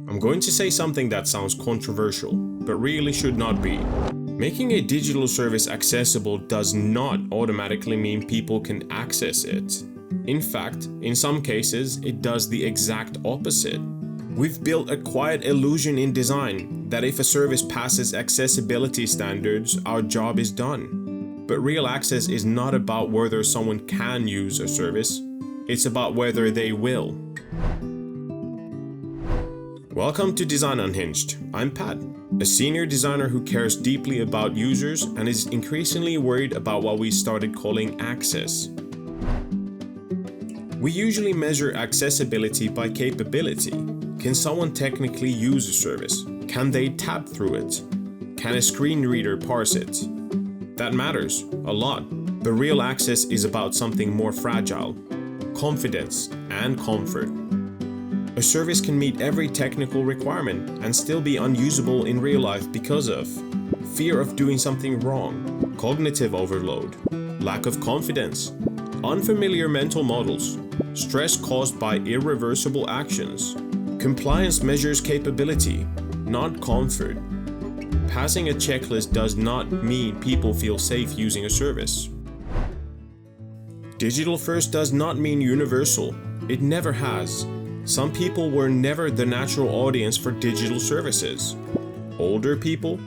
I'm going to say something that sounds controversial, but really should not be. Making a digital service accessible does not automatically mean people can access it. In fact, in some cases, it does the exact opposite. We've built a quiet illusion in design that if a service passes accessibility standards, our job is done. But real access is not about whether someone can use a service, it's about whether they will. Welcome to Design Unhinged. I'm Pat, a senior designer who cares deeply about users and is increasingly worried about what we started calling access. We usually measure accessibility by capability. Can someone technically use a service? Can they tab through it? Can a screen reader parse it? That matters a lot, but real access is about something more fragile: confidence and comfort. A service can meet every technical requirement and still be unusable in real life because of fear of doing something wrong, cognitive overload, lack of confidence, unfamiliar mental models, stress caused by irreversible actions. Compliance measures capability, not comfort. Passing a checklist does not mean people feel safe using a service. Digital first does not mean universal. It never has. Some people were never the natural audience for digital services. Older people,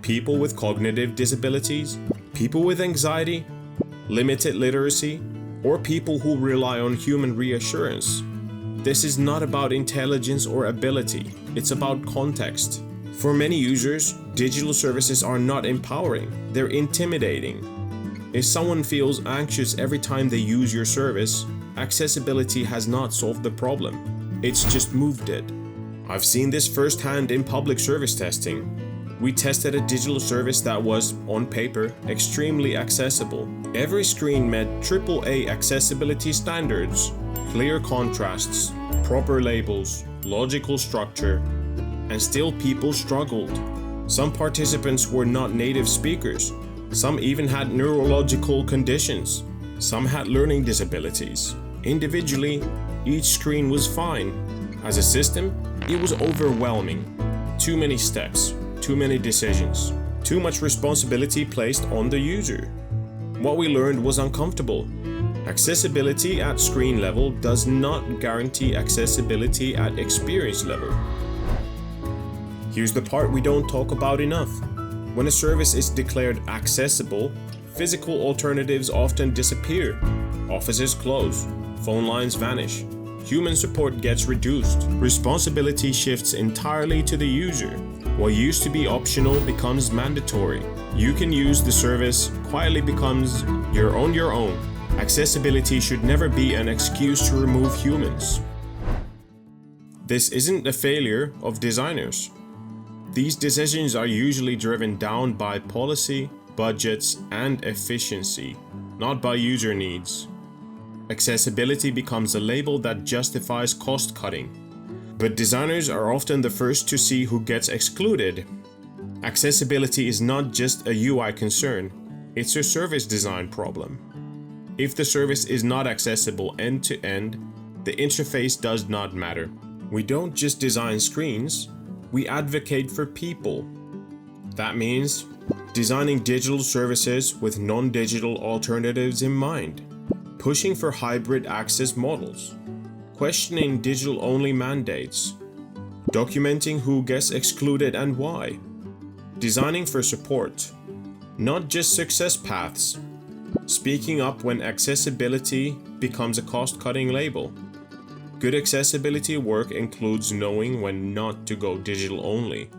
people with cognitive disabilities, people with anxiety, limited literacy, or people who rely on human reassurance. This is not about intelligence or ability, it's about context. For many users, digital services are not empowering, they're intimidating. If someone feels anxious every time they use your service, accessibility has not solved the problem. It's just moved it. I've seen this firsthand in public service testing. We tested a digital service that was, on paper, extremely accessible. Every screen met AAA accessibility standards: clear contrasts, proper labels, logical structure, and still people struggled. Some participants were not native speakers. Some even had neurological conditions. Some had learning disabilities. Individually, each screen was fine. As a system, it was overwhelming. Too many steps, too many decisions, too much responsibility placed on the user. What we learned was uncomfortable. Accessibility at screen level does not guarantee accessibility at experience level. Here's the part we don't talk about enough. When a service is declared accessible, physical alternatives often disappear. Offices close, phone lines vanish, human support gets reduced, responsibility shifts entirely to the user. What used to be optional becomes mandatory. You can use the service quietly becomes you're on your own. Accessibility should never be an excuse to remove humans. This isn't a failure of designers. These decisions are usually driven down by policy, budgets, and efficiency, not by user needs. Accessibility becomes a label that justifies cost cutting. But designers are often the first to see who gets excluded. Accessibility is not just a UI concern, it's a service design problem. If the service is not accessible end to end, the interface does not matter. We don't just design screens, we advocate for people. That means designing digital services with non-digital alternatives in mind, pushing for hybrid access models, questioning digital-only mandates, documenting who gets excluded and why, designing for support, not just success paths, speaking up when accessibility becomes a cost-cutting label. Good accessibility work includes knowing when not to go digital only.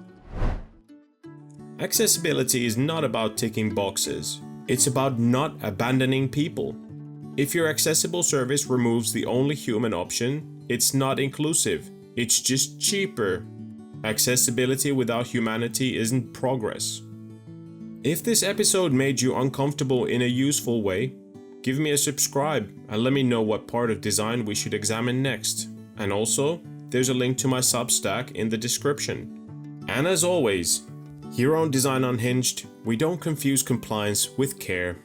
Accessibility is not about ticking boxes, it's about not abandoning people. If your accessible service removes the only human option, it's not inclusive, it's just cheaper. Accessibility without humanity isn't progress. If this episode made you uncomfortable in a useful way, give me a subscribe and let me know what part of design we should examine next. And also, there's a link to my Substack in the description. And as always, here on Design Unhinged, we don't confuse compliance with care.